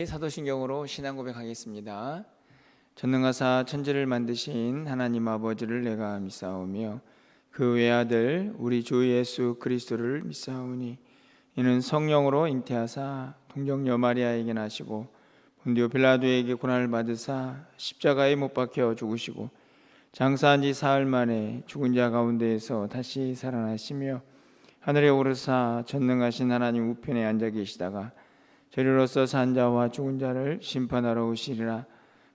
사도신경으로 신앙 고백하겠습니다. 전능하사 천지를 만드신 하나님 아버지를 내가 믿사오며 그 외아들 우리 주 예수 그리스도를 믿사오니 이는 성령으로 잉태하사 동정녀 마리아에게 나시고 본디오 빌라도에게 고난을 받으사 십자가에 못 박혀 죽으시고 장사한 지 사흘 만에 죽은 자 가운데에서 다시 살아나시며 하늘에 오르사 전능하신 하나님 우편에 앉아 계시다가 저리로서 산 자와 죽은 자를 심판하러 오시리라.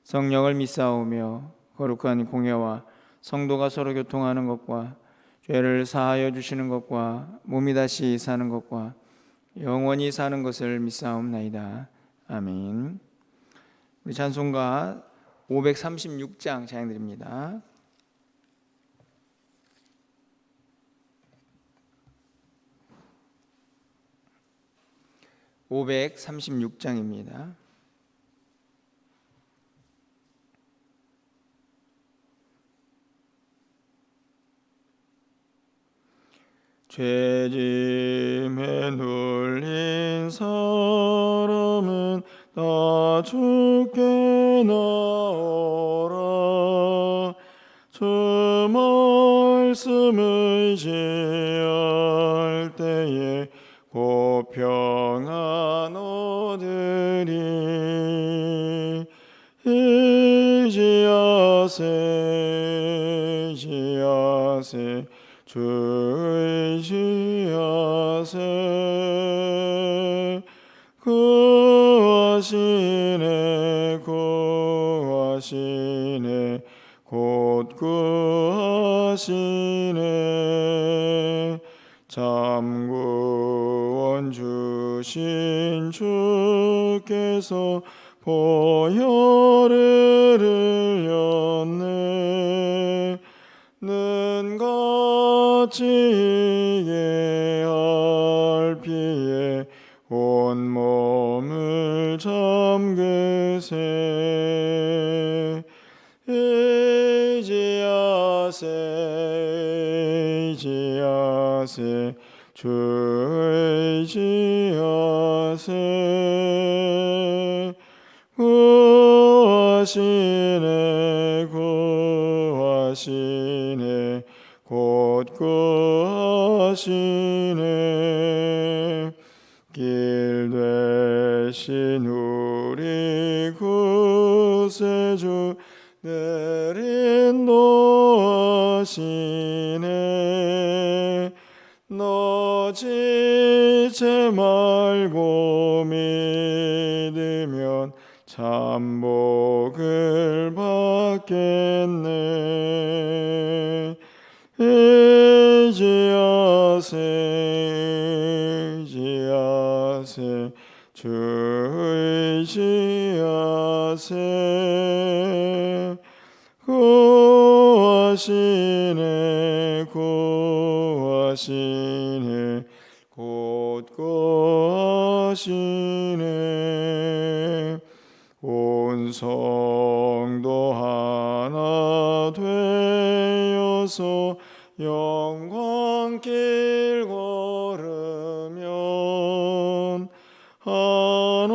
성령을 믿사오며 거룩한 공회와 성도가 서로 교통하는 것과 죄를 사하여 주시는 것과 몸이 다시 사는 것과 영원히 사는 것을 믿사옵나이다. 아멘. 우리 찬송가 536장 찬양드립니다. 536장입니다. 죄짐에 눌린 사람은 다 주께 나오라. 주 말씀 의지할 때에 곧 평안 얻으리. 의지하세 주 의지하세. 구하시네 곧 구하시네. 참구원 주신 주께서 보혈을 흘렸네. 는같이 예할 피에 온몸을 잠그세. 의지하세 주 의지하세. 구하시네 곧 구하시네. 길 되신 우리 구세주 늘 인도하시네. 너 지체 말고 믿으면 참 복을 받겠네. 의지하세 주 의지하세. 구하시네 곧 구하시네. 온 성도 하나 되어서 영광길 걸으면 한없는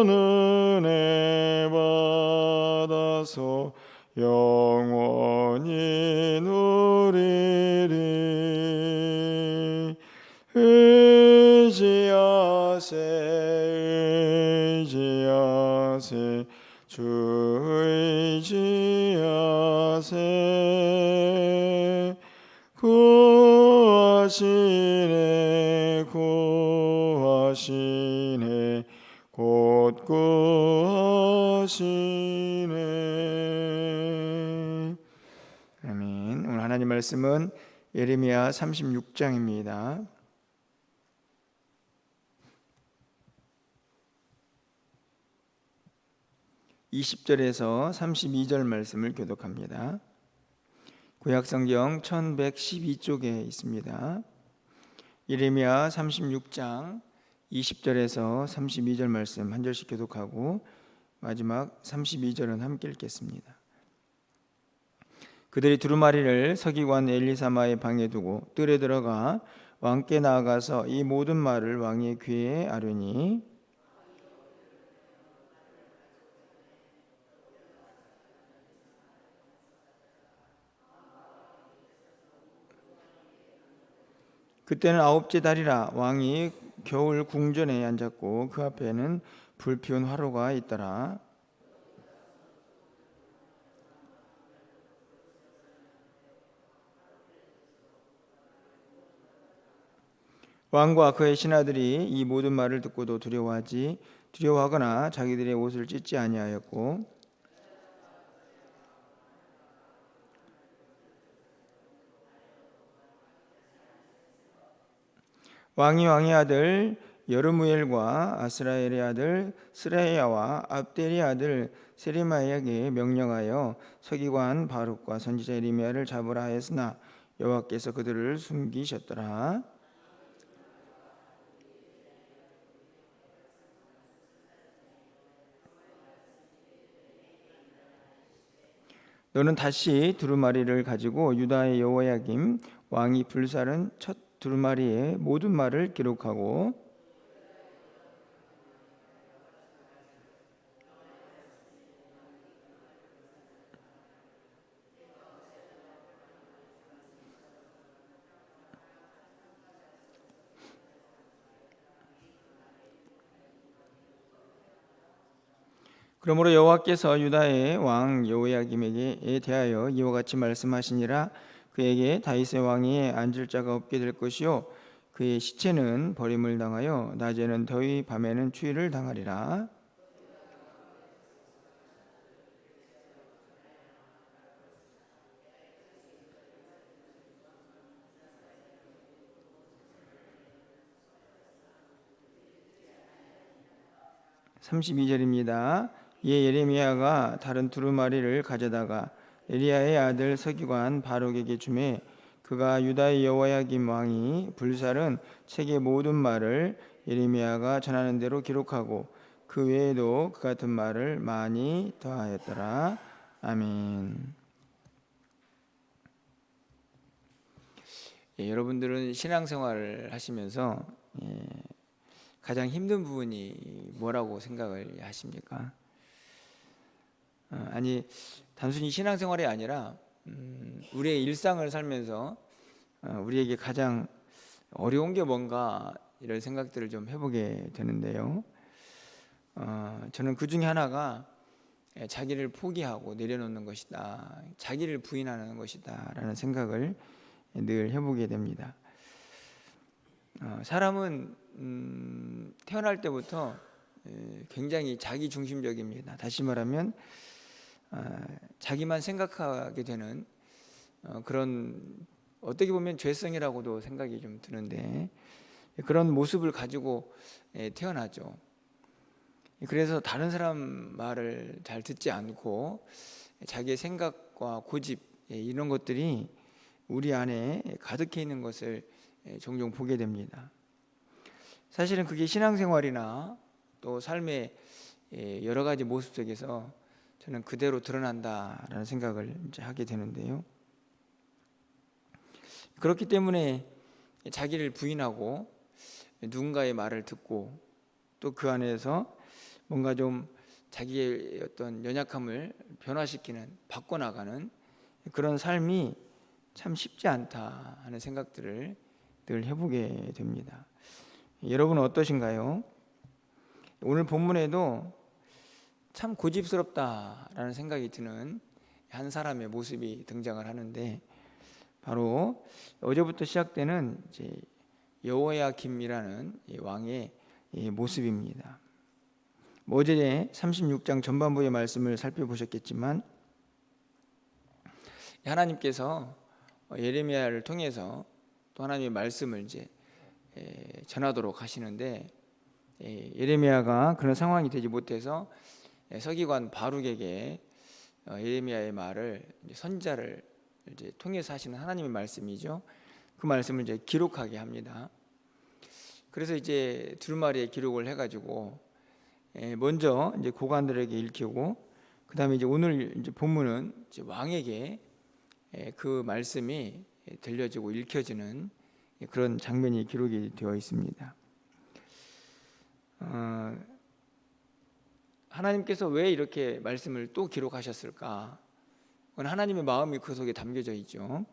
은혜 받아서 영원히 누리리. 의지하세 주 의지하세. 구하시네 곧 구하시네. 아멘. 오늘 하나님 말씀은 예레미야 36장입니다. 20절에서 32절 말씀을 교독합니다. 구약성경 1112쪽에 있습니다. 예레미야 36장 20절에서 32절 말씀 한 절씩 교독하고 마지막 32절은 함께 읽겠습니다. 그들이 두루마리를 서기관 엘리사마의 방에 두고 뜰에 들어가 왕께 나아가서 이 모든 말을 왕의 귀에 아뢰니 그때는 아홉째 달이라. 왕이 겨울 궁전에 앉았고 그 앞에는 불피운 화로가 있더라. 왕과 그의 신하들이 이 모든 말을 듣고도 두려워하거나 자기들의 옷을 찢지 아니하였고, 왕의 아들 여르무엘과 아스라엘의 아들 스라야와 압델의 아들 세레마야에게 명령하여 서기관 바룩과 선지자 에리미야를 잡으라 하였으나 여호와께서 그들을 숨기셨더라. 너는 다시 두루마리를 가지고 유다의 여호야김 왕이 불살은 첫 두루마리의 모든 말을 기록하고, 그러므로 여호와께서 유다의 왕 여호야김에게 대하여 이와 같이 말씀하시니라. 그에게 다윗의 왕위에 앉을 자가 없게 될 것이요 그의 시체는 버림을 당하여 낮에는 더위 밤에는 추위를 당하리라. (32절입니다) 이에 예레미야가 다른 두루마리를 가져다가 에리야의 아들 서기관 바룩에게 주매 그가 유다의 여호야김 왕이 불살은 책의 모든 말을 예레미야가 전하는 대로 기록하고 그 외에도 그 같은 말을 많이 더하였더라. 아멘. 여러분들은 신앙생활을 하시면서 가장 힘든 부분이 뭐라고 생각을 하십니까? 아니, 단순히 신앙생활이 아니라 우리의 일상을 살면서 우리에게 가장 어려운 게 뭔가 이런 생각들을 좀 해보게 되는데요. 저는 그 중에 하나가 자기를 포기하고 내려놓는 것이다, 자기를 부인하는 것이다 라는 생각을 늘 해보게 됩니다. 사람은 태어날 때부터 굉장히 자기중심적입니다. 다시 말하면 자기만 생각하게 되는 그런, 어떻게 보면 죄성이라고도 생각이 좀 드는데, 그런 모습을 가지고 태어나죠. 그래서 다른 사람 말을 잘 듣지 않고 자기의 생각과 고집 이런 것들이 우리 안에 가득해 있는 것을 종종 보게 됩니다. 사실은 그게 신앙생활이나 또 삶의 여러 가지 모습 속에서 저는 그대로 드러난다라는 생각을 이제 하게 되는데요. 그렇기 때문에 자기를 부인하고 누군가의 말을 듣고 또 그 안에서 뭔가 좀 자기의 어떤 연약함을 변화시키는, 바꿔나가는 그런 삶이 참 쉽지 않다 하는 생각들을 늘 해보게 됩니다. 여러분은 어떠신가요? 오늘 본문에도 참 고집스럽다라는 생각이 드는 한 사람의 모습이 등장을 하는데, 바로 어제부터 시작되는 이제 여호야김이라는 왕의 모습입니다. 어제 36장 전반부의 말씀을 살펴보셨겠지만 하나님께서 예레미야를 통해서 또 하나님의 말씀을 이제 전하도록 하시는데, 예레미야가 그런 상황이 되지 못해서 서기관 바룩에게 예레미야의 말을 선지자를 이제 통해서 하시는 하나님의 말씀이죠. 그 말씀을 이제 기록하게 합니다. 그래서 이제 두루마리에 기록을 해가지고 먼저 이제 고관들에게 읽히고, 그 다음에 이제 오늘 이제 본문은 이제 왕에게 그 말씀이 들려지고 읽혀지는 그런 장면이 기록이 되어 있습니다. 하나님께서 왜 이렇게 말씀을 또 기록하셨을까? 그건 하나님의 마음이 그 속에 담겨져 있죠.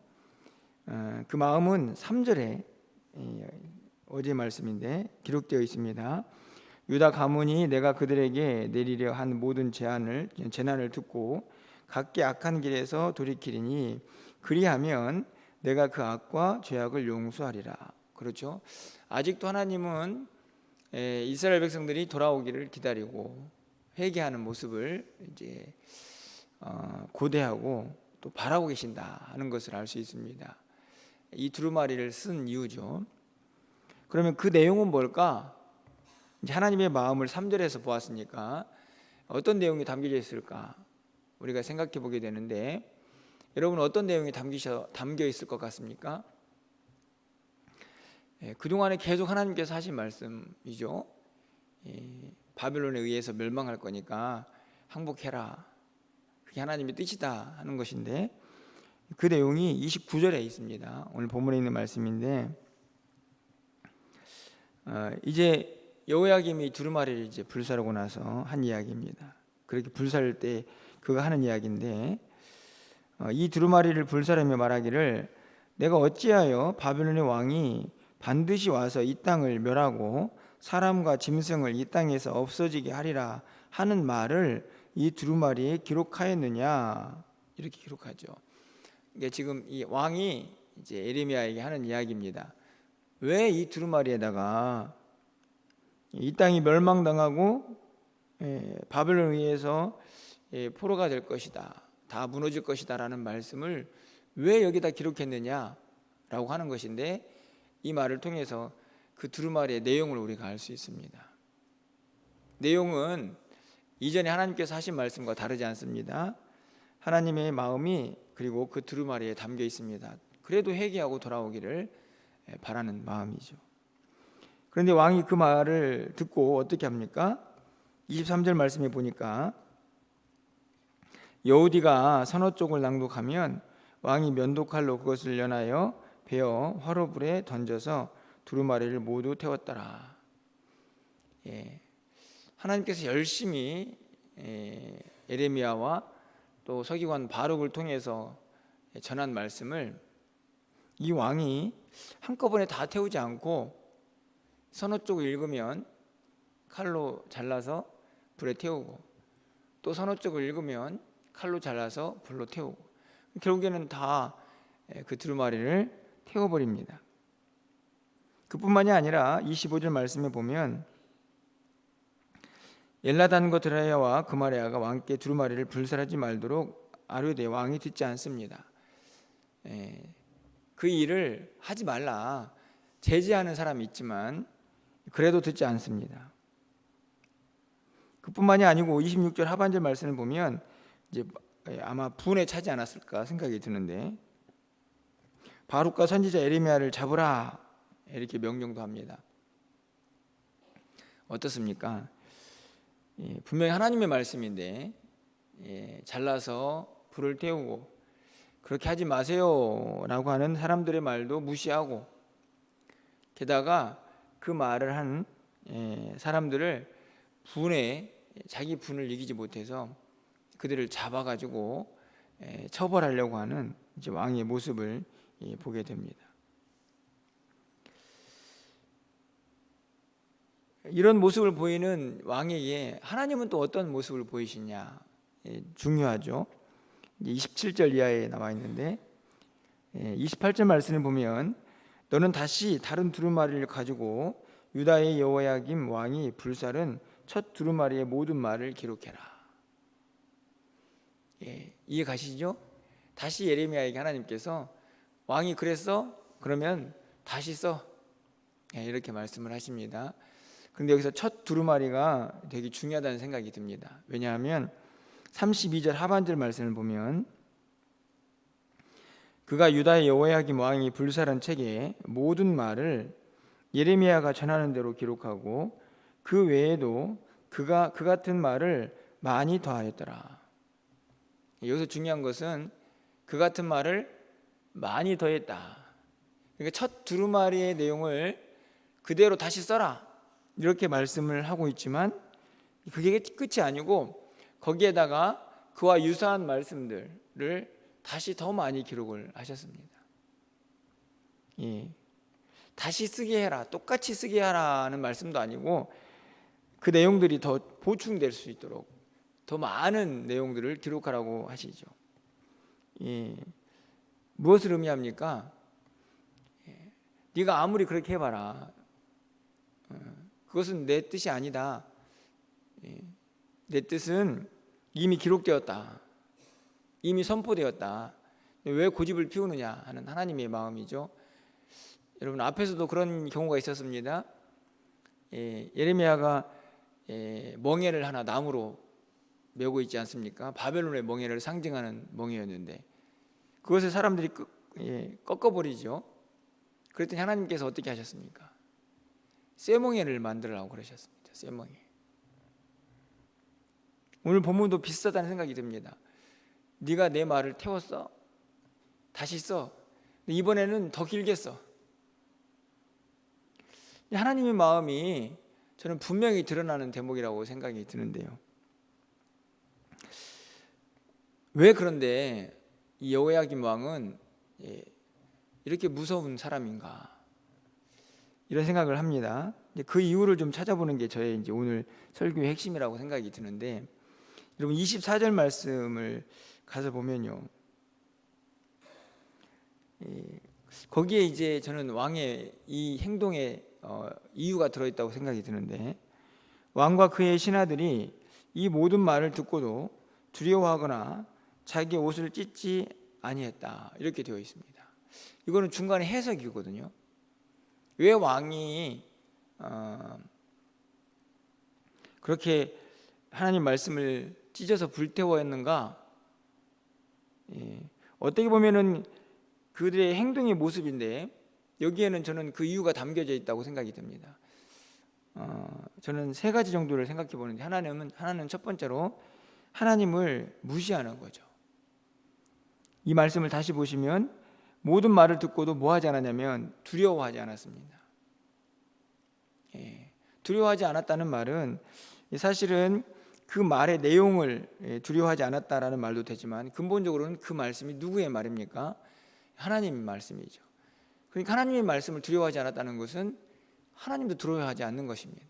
그 마음은 3절에 어제 말씀인데 기록되어 있습니다. 유다 가문이 내가 그들에게 내리려 한 모든 재난을 듣고 각기 악한 길에서 돌이키리니 그리하면 내가 그 악과 죄악을 용서하리라. 그렇죠? 아직도 하나님은 이스라엘 백성들이 돌아오기를 기다리고 회개하는 모습을 이제 고대하고 또 바라고 계신다 하는 것을 알 수 있습니다. 이 두루마리를 쓴 이유죠. 그러면 그 내용은 뭘까? 이제 하나님의 마음을 3절에서 보았으니까 어떤 내용이 담겨져 있을까? 우리가 생각해 보게 되는데 여러분 어떤 내용이 담겨 있을 것 같습니까? 그동안에 계속 하나님께서 하신 말씀이죠. 바벨론에 의해서 멸망할 거니까 항복해라. 그게 하나님의 뜻이다 하는 것인데 그 내용이 29절에 있습니다. 오늘 본문에 있는 말씀인데 이제 여호야김이 두루마리를 이제 불사르고 나서 한 이야기입니다. 그렇게 불사를 때 그가 하는 이야기인데 이 두루마리를 불사르며 말하기를 내가 어찌하여 바벨론의 왕이 반드시 와서 이 땅을 멸하고 사람과 짐승을 이 땅에서 없어지게 하리라 하는 말을 이 두루마리에 기록하였느냐 이렇게 기록하죠. 이게 지금 이 왕이 이제 에레미야에게 하는 이야기입니다. 왜 이 두루마리에다가 이 땅이 멸망당하고 바벨론에 의해서 포로가 될 것이다, 다 무너질 것이다라는 말씀을 왜 여기다 기록했느냐라고 하는 것인데 이 말을 통해서 그 두루마리의 내용을 우리가 알 수 있습니다. 내용은 이전에 하나님께서 하신 말씀과 다르지 않습니다. 하나님의 마음이 그리고 그 두루마리에 담겨 있습니다. 그래도 회개하고 돌아오기를 바라는 마음이죠. 그런데 왕이 그 말을 듣고 어떻게 합니까? 23절 말씀에 보니까 여우디가 서너 쪽을 낭독하면 왕이 면도칼로 그것을 연하여 베어 화로불에 던져서 두루마리를 모두 태웠더라. 하나님께서 열심히 에레미야와 또 서기관 바룩을 통해서 전한 말씀을 이 왕이 한꺼번에 다 태우지 않고 서너 쪽을 읽으면 칼로 잘라서 불에 태우고 또 서너 쪽을 읽으면 칼로 잘라서 불로 태우고 결국에는 다 그 두루마리를 태워버립니다. 그뿐만이 아니라 25절 말씀에 보면 엘라단과 드라야와 그마레아가 왕께 두루마리를 불살하지 말도록 아뢰되 왕이 듣지 않습니다. 그 일을 하지 말라 제지하는 사람이 있지만 그래도 듣지 않습니다. 그뿐만이 아니고 26절 하반절 말씀을 보면 이제 아마 분에 차지 않았을까 생각이 드는데 바룩과 선지자 에레미야를 잡으라 이렇게 명령도 합니다. 어떻습니까? 분명히 하나님의 말씀인데 잘라서 불을 태우고 그렇게 하지 마세요 라고 하는 사람들의 말도 무시하고 게다가 그 말을 한 사람들을 자기 분을 이기지 못해서 그들을 잡아가지고 처벌하려고 하는 이제 왕의 모습을 보게 됩니다. 이런 모습을 보이는 왕에게 하나님은 또 어떤 모습을 보이시냐 중요하죠. 27절 이하에 나와 있는데 28절 말씀을 보면 너는 다시 다른 두루마리를 가지고 유다의 여호야김 왕이 불살은 첫 두루마리의 모든 말을 기록해라. 이해 가시죠? 다시 예레미야에게 하나님께서 왕이 그랬어? 그러면 다시 써. 이렇게 말씀을 하십니다. 그런데 여기서 첫 두루마리가 되게 중요하다는 생각이 듭니다. 왜냐하면 32절 하반절 말씀을 보면 그가 유다의 여호야김 왕이 불살한 책에 모든 말을 예레미야가 전하는 대로 기록하고 그 외에도 그가 그 같은 말을 많이 더하였더라. 여기서 중요한 것은 그 같은 말을 많이 더했다. 그러니까 첫 두루마리의 내용을 그대로 다시 써라 이렇게 말씀을 하고 있지만 그게 끝이 아니고 거기에다가 그와 유사한 말씀들을 다시 더 많이 기록을 하셨습니다. 다시 쓰게 해라, 똑같이 쓰게 하라는 말씀도 아니고 그 내용들이 더 보충될 수 있도록 더 많은 내용들을 기록하라고 하시죠. 무엇을 의미합니까? 네가 아무리 그렇게 해봐라, 그것은 내 뜻이 아니다. 내 뜻은 이미 기록되었다, 이미 선포되었다. 왜 고집을 피우느냐 하는 하나님의 마음이죠. 여러분, 앞에서도 그런 경우가 있었습니다. 예레미야가 멍에를 하나 나무로 메고 있지 않습니까? 바벨론의 멍에를 상징하는 멍에였는데 그것을 사람들이 꺾어버리죠. 그랬더니 하나님께서 어떻게 하셨습니까? 쇠멍에를 만들라고 그러셨습니다. 쇠멍에. 오늘 본문도 비슷하다는 생각이 듭니다. 네가 내 말을 태웠어? 다시 써. 이번에는 더 길게 써. 하나님의 마음이 저는 분명히 드러나는 대목이라고 생각이 드는데요. 왜 그런데 이 여호야김 왕은 이렇게 무서운 사람인가, 이런 생각을 합니다. 그 이유를 좀 찾아보는 게 저의 이제 오늘 설교의 핵심이라고 생각이 드는데, 여러분 24절 말씀을 가서 보면요, 거기에 이제 저는 왕의 이 행동에 이유가 들어있다고 생각이 드는데, 왕과 그의 신하들이 이 모든 말을 듣고도 두려워하거나 자기 옷을 찢지 아니했다, 이렇게 되어 있습니다. 이거는 중간에 해석이거든요. 왜 왕이 그렇게 하나님 말씀을 찢어서 불태워했는가? 어떻게 보면은 그들의 행동의 모습인데 여기에는 저는 그 이유가 담겨져 있다고 생각이 듭니다. 저는 세 가지 정도를 생각해 보는데, 하나는 첫 번째로 하나님을 무시하는 거죠. 이 말씀을 다시 보시면 모든 말을 듣고도 뭐 하지 않았냐면 두려워하지 않았습니다. 두려워하지 않았다는 말은 사실은 그 말의 내용을 두려워하지 않았다라는 말도 되지만 근본적으로는 그 말씀이 누구의 말입니까? 하나님의 말씀이죠. 그러니까 하나님의 말씀을 두려워하지 않았다는 것은 하나님도 두려워하지 않는 것입니다.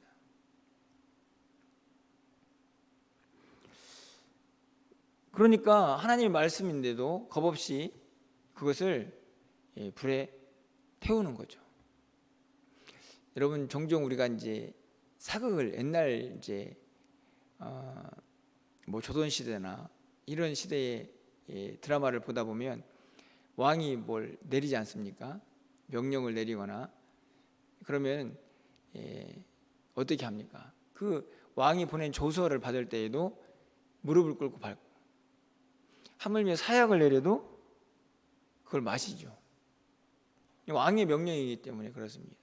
그러니까 하나님의 말씀인데도 겁없이 그것을 불에 태우는 거죠. 여러분, 종종 우리가 이제 사극을, 옛날 이제 뭐 조선 시대나 이런 시대의 드라마를 보다 보면 왕이 뭘 내리지 않습니까? 명령을 내리거나 그러면 어떻게 합니까? 그 왕이 보낸 조서를 받을 때에도 무릎을 꿇고 밟고, 하물며 사약을 내려도 그걸 마시죠. 왕의 명령이기 때문에 그렇습니다.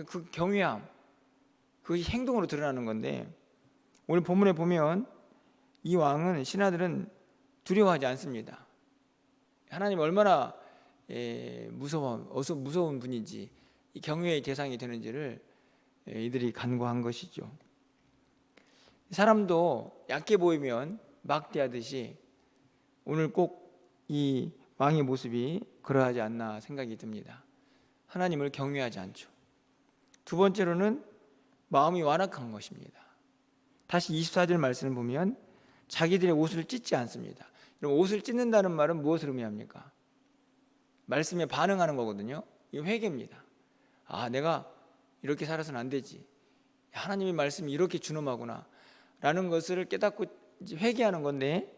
그 경외함, 그 행동으로 드러나는 건데, 오늘 본문에 보면 이 왕은, 신하들은 두려워하지 않습니다. 하나님 얼마나 무서운 분인지, 이 경외의 대상이 되는지를 이들이 간구한 것이죠. 사람도 약해 보이면 막대하듯이 오늘 꼭 이 왕의 모습이 그러하지 않나 생각이 듭니다. 하나님을 경외하지 않죠. 두 번째로는 마음이 완악한 것입니다. 다시 24절 말씀을 보면 자기들의 옷을 찢지 않습니다. 그럼 옷을 찢는다는 말은 무엇을 의미합니까? 말씀에 반응하는 거거든요. 이 회개입니다. 아, 내가 이렇게 살아서는 안 되지, 하나님의 말씀이 이렇게 준엄하구나 라는 것을 깨닫고 회개하는 건데,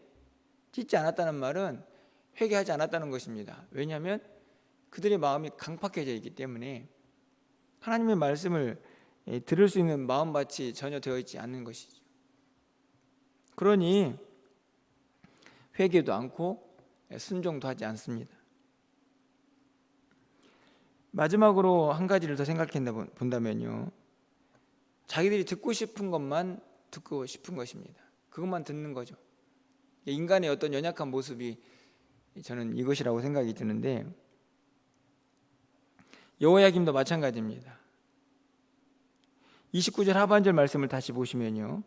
찢지 않았다는 말은 회개하지 않았다는 것입니다. 왜냐하면 그들의 마음이 강팍해져 있기 때문에 하나님의 말씀을 들을 수 있는 마음밭이 전혀 되어 있지 않는 것이죠. 그러니 회개도 않고 순종도 하지 않습니다. 마지막으로 한 가지를 더 생각해 본다면요, 자기들이 듣고 싶은 것만 듣고 싶은 것입니다. 그것만 듣는 거죠. 인간의 어떤 연약한 모습이 저는 이것이라고 생각이 드는데, 여호야김도 마찬가지입니다. 29절 하반절 말씀을 다시 보시면요,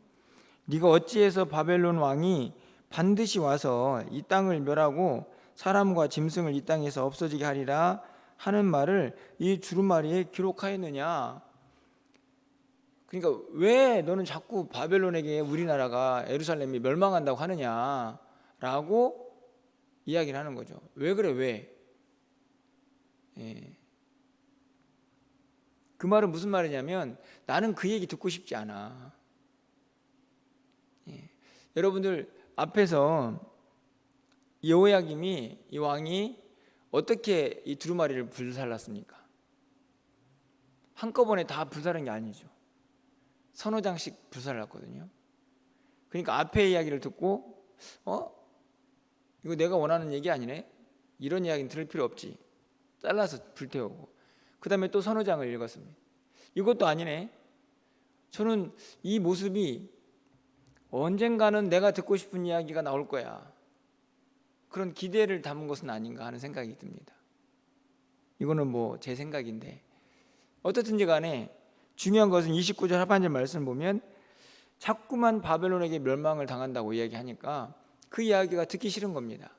네가 어찌해서 바벨론 왕이 반드시 와서 이 땅을 멸하고 사람과 짐승을 이 땅에서 없어지게 하리라 하는 말을 이 두루마리에 기록하였느냐. 그러니까 왜 너는 자꾸 바벨론에게 우리나라가 예루살렘이 멸망한다고 하느냐라고 이야기를 하는 거죠. 왜 그래 왜? 예. 그 말은 무슨 말이냐면 나는 그 얘기 듣고 싶지 않아. 예. 여러분들 앞에서 여호야김이 이 왕이 어떻게 이 두루마리를 불살랐습니까? 한꺼번에 다 불살른 게 아니죠. 서너 장씩 불살랐거든요. 그러니까 앞에 이야기를 듣고 이거 내가 원하는 얘기 아니네? 이런 이야기는 들을 필요 없지. 잘라서 불태우고 그 다음에 또 서너 장을 읽었습니다. 이것도 아니네. 저는 이 모습이 언젠가는 내가 듣고 싶은 이야기가 나올 거야. 그런 기대를 담은 것은 아닌가 하는 생각이 듭니다. 이거는 뭐 제 생각인데 어떻든지 간에 중요한 것은 29절 하반절 말씀을 보면 자꾸만 바벨론에게 멸망을 당한다고 이야기하니까 그 이야기가 듣기 싫은 겁니다.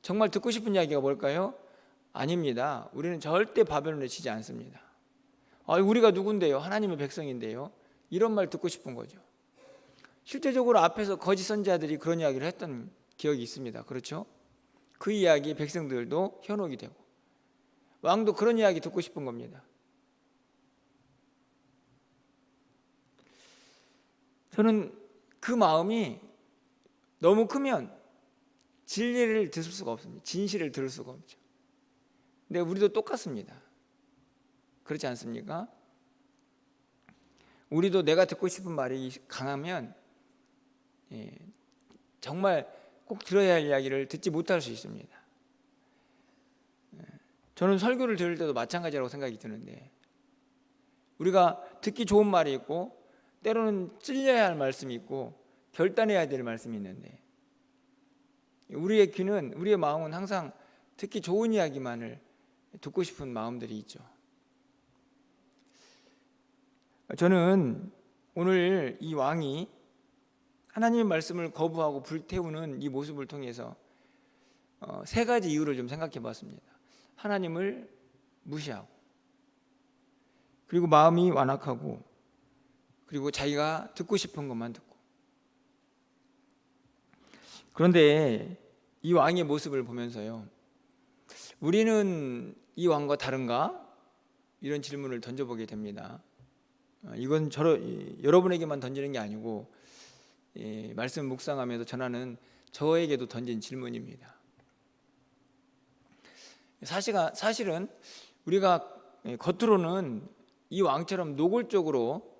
정말 듣고 싶은 이야기가 뭘까요? 아닙니다. 우리는 절대 바벨론에 치지 않습니다. 우리가 누군데요? 하나님의 백성인데요. 이런 말 듣고 싶은 거죠. 실제적으로 앞에서 거짓 선지자들이 그런 이야기를 했던 기억이 있습니다. 그렇죠? 그 이야기에 백성들도 현혹이 되고 왕도 그런 이야기 듣고 싶은 겁니다. 저는 그 마음이 너무 크면 진리를 들을 수가 없습니다. 진실을 들을 수가 없죠. 근데 우리도 똑같습니다. 그렇지 않습니까? 우리도 내가 듣고 싶은 말이 강하면 정말 꼭 들어야 할 이야기를 듣지 못할 수 있습니다. 저는 설교를 들을 때도 마찬가지라고 생각이 드는데 우리가 듣기 좋은 말이 있고 때로는 찔려야 할 말씀이 있고 결단해야 될 말씀이 있는데 우리의 귀는 우리의 마음은 항상 듣기 좋은 이야기만을 듣고 싶은 마음들이 있죠. 저는 오늘 이 왕이 하나님의 말씀을 거부하고 불태우는 이 모습을 통해서 세 가지 이유를 좀 생각해 봤습니다. 하나님을 무시하고 그리고 마음이 완악하고 그리고 자기가 듣고 싶은 것만 듣고. 그런데 이 왕의 모습을 보면서요, 우리는 이 왕과 다른가? 이런 질문을 던져보게 됩니다. 이건 여러분에게만 던지는 게 아니고 말씀 묵상하면서 전하는 저에게도 던진 질문입니다. 사실은 우리가 겉으로는 이 왕처럼 노골적으로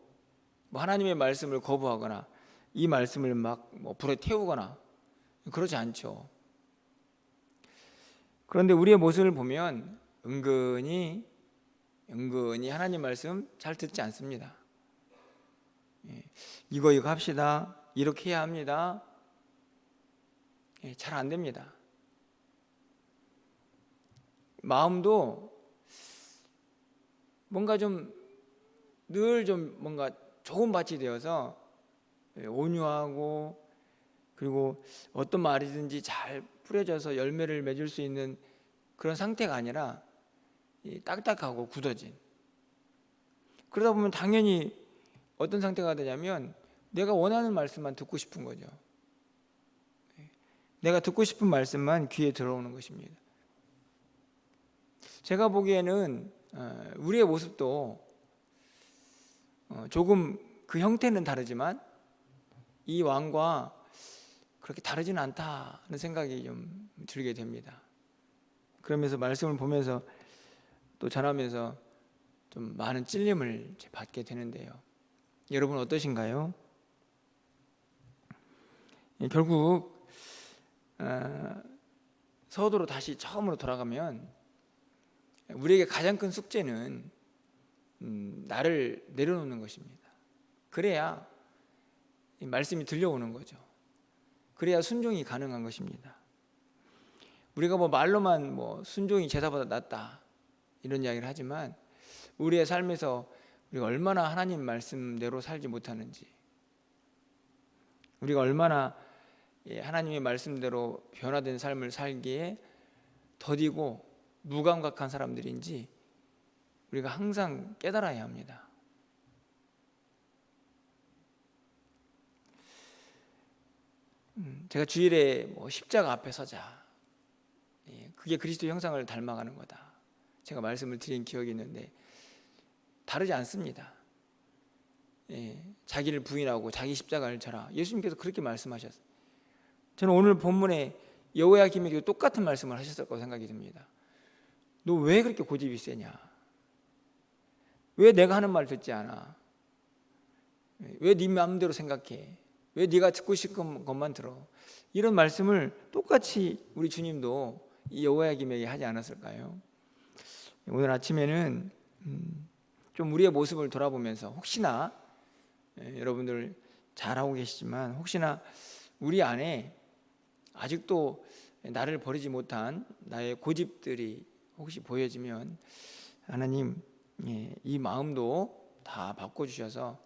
하나님의 말씀을 거부하거나 이 말씀을 막 불에 태우거나 그러지 않죠. 그런데 우리의 모습을 보면 은근히 하나님 말씀 잘 듣지 않습니다. 이거 합시다. 이렇게 해야 합니다. 잘 안 됩니다. 마음도 뭔가 늘 뭔가 좋은 밭이 되어서 온유하고 그리고 어떤 말이든지 잘 뿌려져서 열매를 맺을 수 있는 그런 상태가 아니라 딱딱하고 굳어진. 그러다 보면 당연히 어떤 상태가 되냐면 내가 원하는 말씀만 듣고 싶은 거죠. 내가 듣고 싶은 말씀만 귀에 들어오는 것입니다. 제가 보기에는 우리의 모습도 조금 그 형태는 다르지만 이 왕과 그렇게 다르지는 않다는 생각이 좀 들게 됩니다. 그러면서 말씀을 보면서 또 전하면서 좀 많은 찔림을 받게 되는데요. 여러분 어떠신가요? 결국 서도로 다시 처음으로 돌아가면 우리에게 가장 큰 숙제는 나를 내려놓는 것입니다. 그래야 말씀이 들려오는 거죠. 그래야 순종이 가능한 것입니다. 우리가 말로만 순종이 제사보다 낫다 이런 이야기를 하지만 우리의 삶에서 우리가 얼마나 하나님 말씀대로 살지 못하는지, 우리가 얼마나 하나님의 말씀대로 변화된 삶을 살기에 더디고 무감각한 사람들인지 우리가 항상 깨달아야 합니다. 제가 주일에 십자가 앞에 서자, 그게 그리스도 형상을 닮아가는 거다, 제가 말씀을 드린 기억이 있는데 다르지 않습니다. 자기를 부인하고 자기 십자가를 져라, 예수님께서 그렇게 말씀하셨어요. 저는 오늘 본문에 여호야김에게도 똑같은 말씀을 하셨을 거라고 생각이 듭니다. 너 왜 그렇게 고집이 세냐? 왜 내가 하는 말 듣지 않아? 왜 네 마음대로 생각해? 왜 네가 듣고 싶은 것만 들어? 이런 말씀을 똑같이 우리 주님도 이 여호야김에게 하지 않았을까요? 오늘 아침에는 좀 우리의 모습을 돌아보면서, 혹시나 여러분들 잘하고 계시지만 혹시나 우리 안에 아직도 나를 버리지 못한 나의 고집들이 혹시 보여지면 하나님 이 마음도 다 바꿔주셔서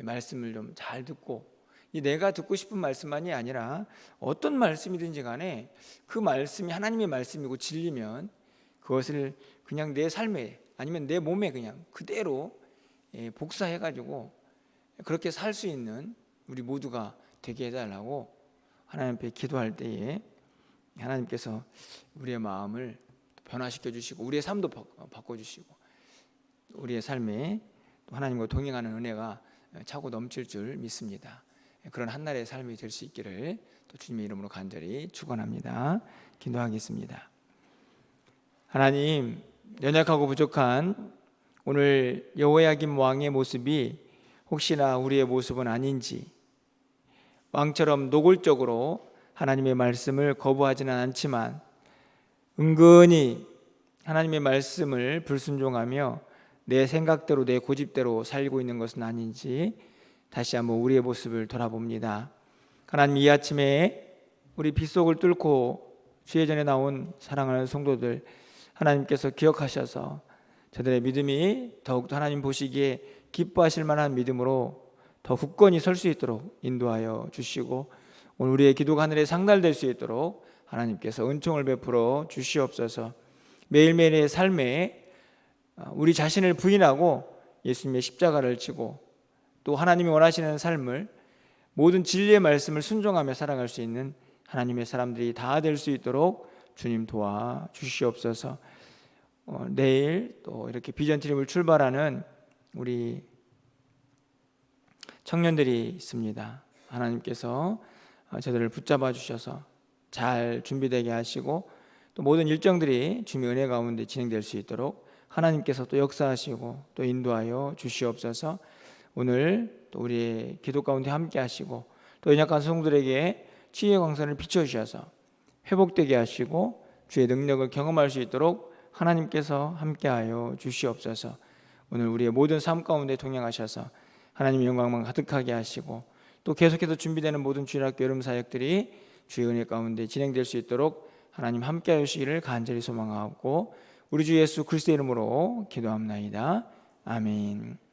말씀을 좀 잘 듣고, 내가 듣고 싶은 말씀만이 아니라 어떤 말씀이든지 간에 그 말씀이 하나님의 말씀이고 진리면 그것을 그냥 내 삶에 아니면 내 몸에 그냥 그대로 복사해가지고 그렇게 살 수 있는 우리 모두가 되게 해달라고 하나님 앞에 기도할 때에 하나님께서 우리의 마음을 변화시켜 주시고 우리의 삶도 바꿔주시고 우리의 삶에 또 하나님과 동행하는 은혜가 차고 넘칠 줄 믿습니다. 그런 한날의 삶이 될 수 있기를 또 주님의 이름으로 간절히 축원합니다. 기도하겠습니다. 하나님, 연약하고 부족한 오늘 여호야김 왕의 모습이 혹시나 우리의 모습은 아닌지, 왕처럼 노골적으로 하나님의 말씀을 거부하지는 않지만 은근히 하나님의 말씀을 불순종하며 내 생각대로 내 고집대로 살고 있는 것은 아닌지 다시 한번 우리의 모습을 돌아봅니다. 하나님, 이 아침에 우리 빗속을 뚫고 주의 전에 나온 사랑하는 성도들 하나님께서 기억하셔서 저들의 믿음이 더욱더 하나님 보시기에 기뻐하실 만한 믿음으로 더 굳건히 설 수 있도록 인도하여 주시고, 오늘 우리의 기도가 하늘에 상달될 수 있도록 하나님께서 은총을 베풀어 주시옵소서. 매일매일의 삶에 우리 자신을 부인하고 예수님의 십자가를 지고 또 하나님이 원하시는 삶을 모든 진리의 말씀을 순종하며 살아갈 수 있는 하나님의 사람들이 다 될 수 있도록 주님 도와 주시옵소서. 내일 또 이렇게 비전 트립을 출발하는 우리 청년들이 있습니다. 하나님께서 저들을 붙잡아 주셔서 잘 준비되게 하시고 또 모든 일정들이 주님의 은혜 가운데 진행될 수 있도록 하나님께서 또 역사하시고 또 인도하여 주시옵소서. 오늘 또 우리의 기도 가운데 함께 하시고 또 연약한 성도들에게 치유의 광선을 비춰주셔서 회복되게 하시고 주의 능력을 경험할 수 있도록 하나님께서 함께하여 주시옵소서. 오늘 우리의 모든 삶 가운데 동행하셔서 하나님의 영광만 가득하게 하시고 또 계속해서 준비되는 모든 주일학교 여름 사역들이 주의 은혜 가운데 진행될 수 있도록 하나님 함께하여 주시기를 간절히 소망하고 우리 주 예수 그리스도의 이름으로 기도합나이다. 아멘.